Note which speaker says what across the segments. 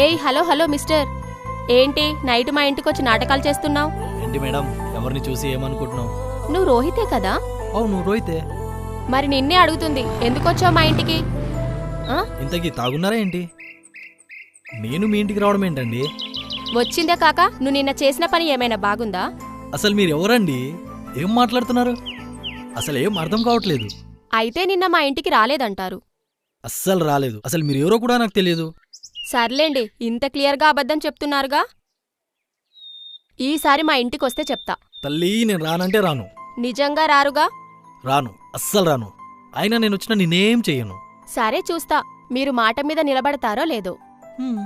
Speaker 1: ఏయ్ hello hello mister, ఏంటి night మా ఇంటికొచ్చి నాటకాలు చేస్తున్నావు?
Speaker 2: ఏంటి మేడం, ఎవరిని చూసి ఏమనుకుంటున్నావు?
Speaker 1: నువ్వు రోహితే కదా?
Speaker 2: అవును రోహితే.
Speaker 1: మరి నిన్నే అడుగుతుంది, ఎందుకొచ్చావు మా ఇంటికి?
Speaker 2: ఇంతకీ తాగున్నారా ఏంటి? నేను మీ ఇంటికి రావడం ఏంటండి?
Speaker 1: వచ్చిందే కాక నువ్వు నిన్న చేసిన పని ఏమైనా బాగుందా?
Speaker 2: అసలు మీరు ఎవరండి? ఏం మాట్లాడుతున్నారు? అసలు ఏం అర్థం కావట్లేదు.
Speaker 1: అయితే నిన్న మా ఇంటికి రాలేదంటారు.
Speaker 2: అస్సలు రాలేదు. అసలు మీరు ఎవరో కూడా నాకు తెలియదు.
Speaker 1: సర్లేండి, ఇంత క్లియర్గా అబద్ధం చెప్తున్నారుగా. ఈసారి మా ఇంటికొస్తే చెప్తా.
Speaker 2: తల్లి, నేను రానంటే రాను.
Speaker 1: నిజంగా రారుగా?
Speaker 2: రాను, అస్సలు రాను. అయినా నేను వచ్చినా నేనేం చెయ్యను.
Speaker 1: సరే చూస్తా, మీరు మాట మీద నిలబడతారో లేదో. హ్మ్.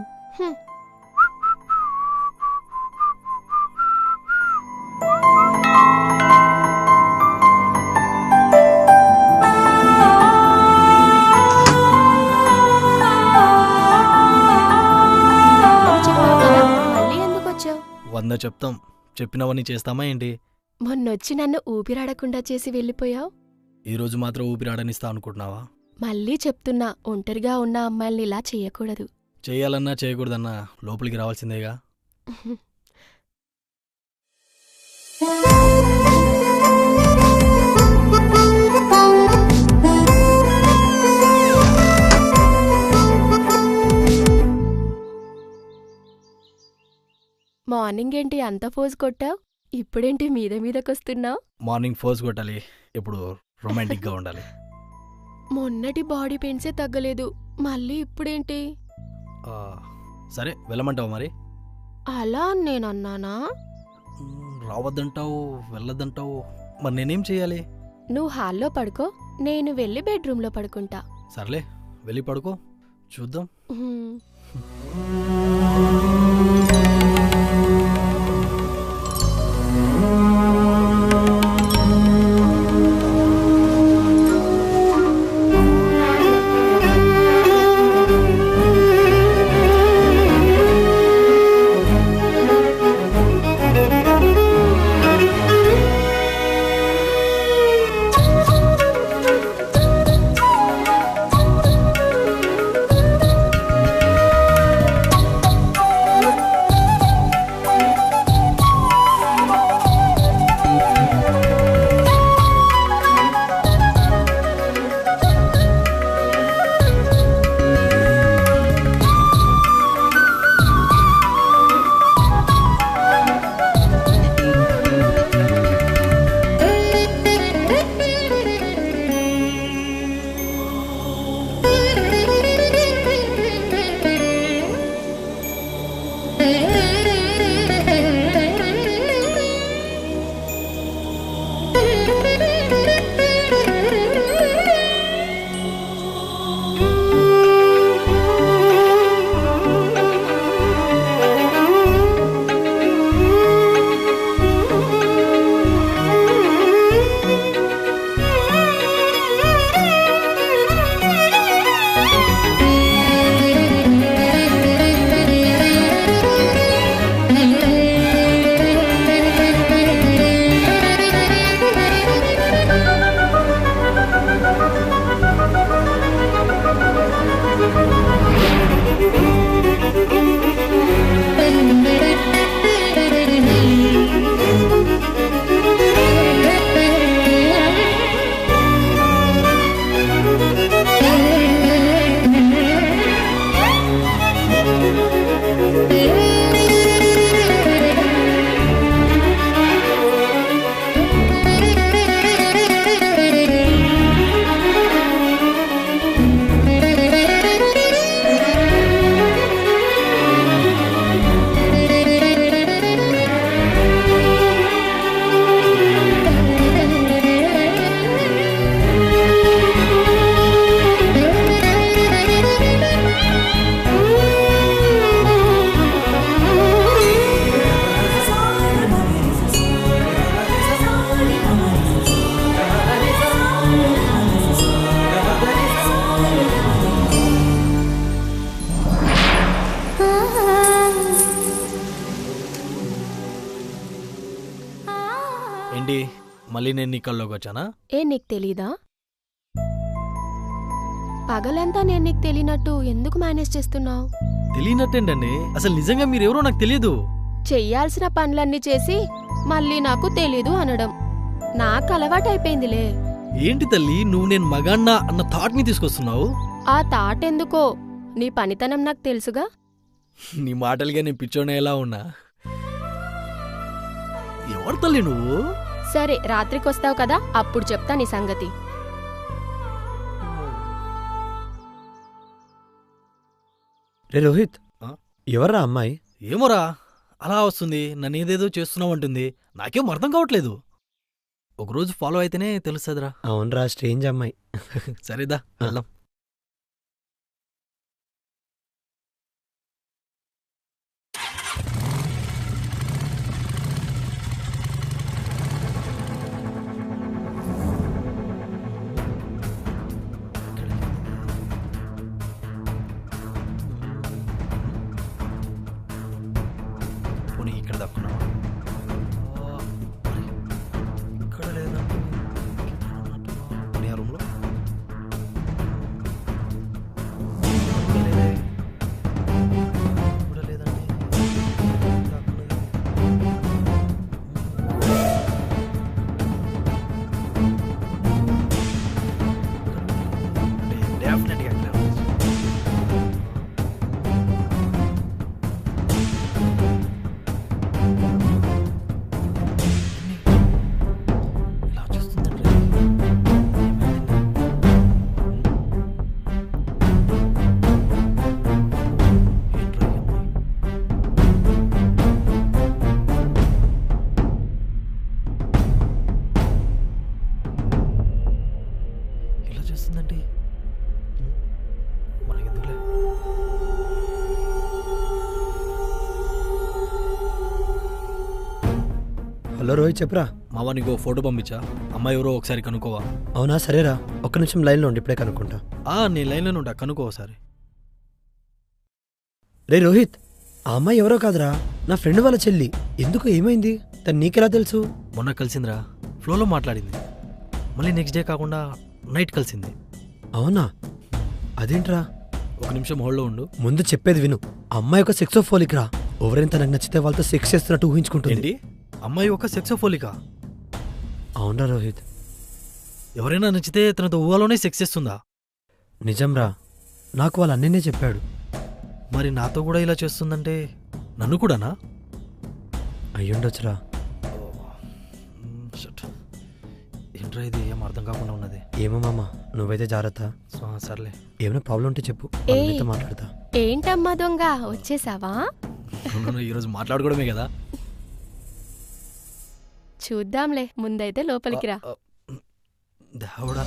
Speaker 1: మళ్ళీ ఎందుకొచ్చావు?
Speaker 2: 100 చెప్తాం, చెప్పినవన్నీ చేస్తామా ఏంటి?
Speaker 1: మొన్నొచ్చి నన్ను ఊపిరాడకుండా చేసి వెళ్ళిపోయావు.
Speaker 2: ఈరోజు మాత్రం ఊపిరాడనిస్తా అనుకుంటున్నావా?
Speaker 1: మళ్ళీ చెప్తున్నా, ఒంటరిగా ఉన్న అమ్మాయిల్ని ఇలా చెయ్యకూడదు.
Speaker 2: చెయ్యాలన్నా చేయకూడదన్నా లోపలికి రావాల్సిందేగా.
Speaker 1: మార్నింగ్ ఏంటి అంత ఫోజ్ కొట్టావు? ఇప్పుడేంటి మీద మీదకొస్తున్నావు?
Speaker 2: మార్నింగ్ ఫోర్స్ కొట్టాలి, ఇప్పుడు రొమాంటిక్గా ఉండాలి.
Speaker 1: మొన్నటి బాడీ పెయిన్సే తగ్గలేదు, మళ్ళీ ఇప్పుడేంటి?
Speaker 2: సరే వెళ్ళమంటావు మరి?
Speaker 1: అలా నేనన్నానా?
Speaker 2: రావద్దంటావు, వెళ్ళొద్దంటావు, మరి నేనేం చెయ్యాలి?
Speaker 1: నువ్వు హాల్లో పడుకో, నేను వెళ్ళి బెడ్రూమ్లో పడుకుంటా.
Speaker 2: సర్లే, వెళ్ళి పడుకో, చూద్దాం. ఏంటి మళ్ళీ నేను నీ కల్లోకి వచ్చానా?
Speaker 1: ఏ నీకు తెలీదా? పగలంతా నేను నీకు తెలియనట్టు ఎందుకు మేనేజ్ చేస్తున్నావు?
Speaker 2: తెలియనట్టేంటండి, అసలు నిజంగా మీరెవరో నాకు తెలియదు.
Speaker 1: చెయ్యాల్సిన పనులన్నీ చేసి మళ్ళీ నాకు తెలీదు అనడం నాకు అలవాటైపోయిందిలే.
Speaker 2: ఏంటి తల్లి, నువ్వు నేను మగాన్నా అన్న థాట్ ని తీసుకొస్తున్నావు?
Speaker 1: ఆ తాటెందుకో, నీ పనితనం నాకు తెలుసుగా.
Speaker 2: నీ మాటలుగా నేను పిచ్చోనే ఎలా ఉన్నా. ఎవరు తల్లి నువ్వు?
Speaker 1: సరే, రాత్రికొస్తావు కదా, అప్పుడు చెప్తా నీ సంగతి.
Speaker 3: రే రోహిత్,
Speaker 2: ఆ?
Speaker 3: ఎవర్రా అమ్మాయి?
Speaker 2: ఏమోరా అలా వస్తుంది, నన్ను ఏదేదో చేస్తున్నావంటుంది, నాకేం అర్థం కావట్లేదు. ఒకరోజు ఫాలో అయితేనే తెలుస్తుందిరా.
Speaker 3: అవునరా, స్ట్రేంజ్ అమ్మాయి.
Speaker 2: సరేదా వెళ్దాం. పోనీ ఇక్కడ దక్కున్నావా? ఇక్కడ లేదా? పోనీ ఆ రూమ్లో? ఇక్కడ లేదండి. డెఫినెట్గా అక్కడ ఉంది. ఇలా చూస్తుందండి. ఏంట్రా ఈ అమ్మాయి? ఇలా చూస్తుందండి. మనకెందుకులే.
Speaker 3: హలో రోహిత్, చెప్పురా.
Speaker 2: మావా నీకు ఫోటో పంపించా, అమ్మాయి ఎవరో ఒకసారి కనుక్కోవా?
Speaker 3: అవునా, సరేరా, ఒక్క నిమిషం లైన్లో ఉండి ఇప్పుడే కనుక్కుంటా.
Speaker 2: నేను లైన్లోనే ఉంటా, కనుక్కో ఒకసారి.
Speaker 3: రే రోహిత్, ఆ అమ్మాయి ఎవరో కాదురా, నా ఫ్రెండ్ వాళ్ళ చెల్లి. ఎందుకు, ఏమైంది? తను నీకెలా తెలుసు?
Speaker 2: మొన్న కలిసిందిరా, ఫ్లోలో మాట్లాడింది. మళ్ళీ నెక్స్ట్ డే కాకుండా నైట్ కలిసింది.
Speaker 3: అవునా, అదేంట్రా?
Speaker 2: ఒక నిమిషం హోల్డ్లో ఉండు.
Speaker 3: ముందు చెప్పేది విను. ఆ అమ్మాయి ఒక సెక్సోఫోలిక్ రా. ఎవరైనా తనకు నచ్చితే వాళ్ళతో సెక్స్ చేస్తున్నట్టు ఊహించుకుంటుంది.
Speaker 2: ఏంటి, అమ్మాయి ఒక సెక్సోఫోలికా?
Speaker 3: అవునరా రోహిత్,
Speaker 2: ఎవరైనా నచ్చితే తనతో ఊహలోనే సెక్స్ చేస్తుందా?
Speaker 3: నిజంరా, నాకు వాళ్ళ అన్నయ్యనే చెప్పాడు.
Speaker 2: మరి నాతో కూడా ఇలా చేస్తుందంటే నన్ను కూడానా?
Speaker 3: అయ్యుండొచ్చురా.
Speaker 2: షట్. ఏంట్రా ఇది, ఏం అర్థం కాకుండా ఉన్నది.
Speaker 3: ఏమో మామ, నువ్వైతే జాగ్రత్త.
Speaker 2: సర్లే.
Speaker 3: ఏమైనా ప్రాబ్లం ఉంటే చెప్పు,
Speaker 1: ఏయ్.
Speaker 3: నీతో మాట్లాడతా.
Speaker 1: ఏంటమ్మా దొంగ, వచ్చేసావా?
Speaker 2: ఈరోజు మాట్లాడుకోవడమే కదా.
Speaker 1: చూద్దాంలే, ముందైతే లోపలికి రా.
Speaker 2: దేవుడా.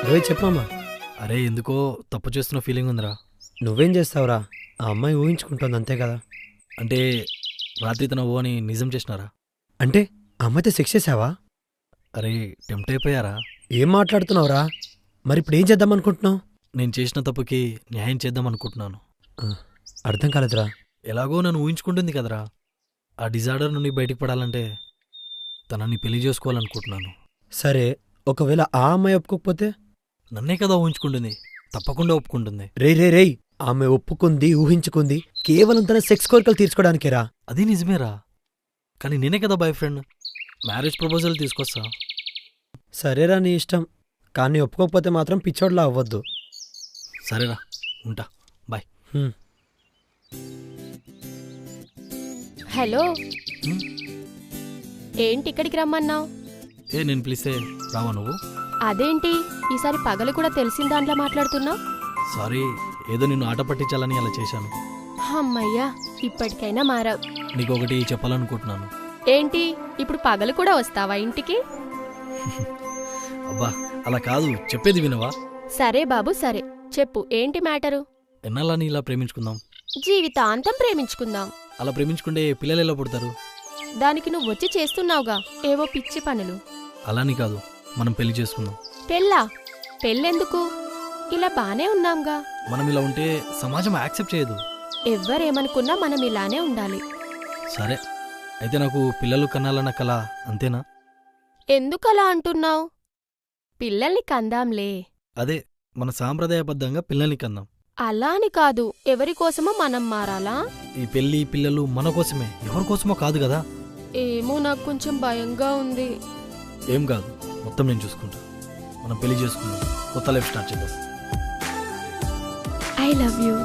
Speaker 3: రోహిత్, చెప్పమ్మా.
Speaker 2: అరే ఎందుకో తప్పు చేస్తున్న ఫీలింగ్ ఉందిరా.
Speaker 3: నువ్వేం చేస్తావురా? ఆ అమ్మాయి ఊహించుకుంటోంది అంతే కదా.
Speaker 2: అంటే రాత్రి తన ఓ అని నిజం చేసినారా?
Speaker 3: అంటే ఆ అమ్మాయితో సెక్స్ చేసావా?
Speaker 2: అరే టెంప్ట్ అయిపోయారా?
Speaker 3: ఏం మాట్లాడుతున్నావురా? మరి ఇప్పుడు ఏం చేద్దాం అనుకుంటున్నావు?
Speaker 2: నేను చేసిన తప్పుకి న్యాయం చేద్దాం అనుకుంటున్నాను.
Speaker 3: అర్థం కాలేదురా.
Speaker 2: ఎలాగో నన్ను ఊహించుకుంటుంది కదరా. ఆ డిజార్డర్ నుండి బయటికి పడాలంటే తనని పెళ్లి చేసుకోవాలనుకుంటున్నాను.
Speaker 3: సరే, ఒకవేళ ఆ అమ్మాయి ఒప్పుకోకపోతే?
Speaker 2: నన్నే కదా ఊహించుకుంటుంది, తప్పకుండా ఒప్పుకుంటుంది.
Speaker 3: రేయ్, ఆమె ఒప్పుకుంది, ఊహించుకుంది కేవలం తన సెక్స్ కోరికలు తీర్చుకోవడానికేరా.
Speaker 2: అది నిజమేరా, కానీ నేనే కదా బాయ్ ఫ్రెండ్. మ్యారేజ్ ప్రపోజల్ తీసుకొస్తా.
Speaker 3: సరేరా, నీ ఇష్టం. కానీ ఒప్పుకోకపోతే మాత్రం పిచ్చోడ్లా అవ్వద్దు.
Speaker 2: సరేరా, ఉంటా. బాయ్.
Speaker 3: హ్మ్.
Speaker 1: హలో,
Speaker 2: హ్మ్?
Speaker 1: ఏంటి ఇక్కడికి రమ్మన్నావు?
Speaker 2: నేను పిలిస్తే రావా నువ్వు?
Speaker 1: అదేంటి ఈసారి పగలు కూడా తెలిసిన దాంట్లో మాట్లాడుతున్నావు?
Speaker 2: సారీ, ఏదో నిన్ను ఆట పట్టించాలని అలా చేశాను.
Speaker 1: అమ్మయ్యా, ఇప్పటికైనా మారావు.
Speaker 2: నీకు ఒకటి చెప్పాలనుకుంటున్నాను.
Speaker 1: ఏంటి, ఇప్పుడు పగలు కూడా వస్తావా ఇంటికి?
Speaker 2: అబ్బా, అలా కాదు, చెప్పేది వినవా?
Speaker 1: సరే బాబు, సరే చెప్పు, ఏంటి మ్యాటరు?
Speaker 2: ఎన్నాళ్ళని ఇలా ప్రేమించుకుందాం?
Speaker 1: జీవితాంతం ప్రేమించుకుందాం.
Speaker 2: అలా ప్రేమించుకుంటే పిల్లలు ఎలా పుడతారు?
Speaker 1: దానికి నువ్వు వచ్చి చేస్తున్నావుగా ఏవో పిచ్చి పనులు.
Speaker 2: అలాని కాదు, మనం పెళ్లి చేసుకుందాం.
Speaker 1: పెళ్ళా? పెళ్ళెందుకు? ఇలా బానే ఉన్నాంగా.
Speaker 2: మనం ఇలా ఉంటే సమాజం యాక్సెప్ట్ చేయదు.
Speaker 1: ఎవ్వరేమనుకున్నా మనం ఇలానే ఉండాలి.
Speaker 2: సరే, అయితే నాకు పిల్లలు కనాలన్న కల, అంతేనా?
Speaker 1: ఎందుకలా అంటున్నావు? పిల్లల్ని కందాంలే.
Speaker 2: అదే, మన సాంప్రదాయబద్ధంగా పిల్లల్ని కందాం.
Speaker 1: అలా అని కాదు, ఎవరికోసమో మనం మారాలా?
Speaker 2: ఈ పెళ్లి పిల్లలు మన కోసమే, ఎవరి కోసమో కాదు కదా.
Speaker 1: ఏమో, నాకు కొంచెం భయంగా ఉంది.
Speaker 2: ఏం కాదు, మొత్తం నేను చూసుకుంటా. మనం పెళ్లి చేసుకుందాం, కొత్త లైఫ్ స్టార్ట్ చేద్దాం.
Speaker 1: I love you.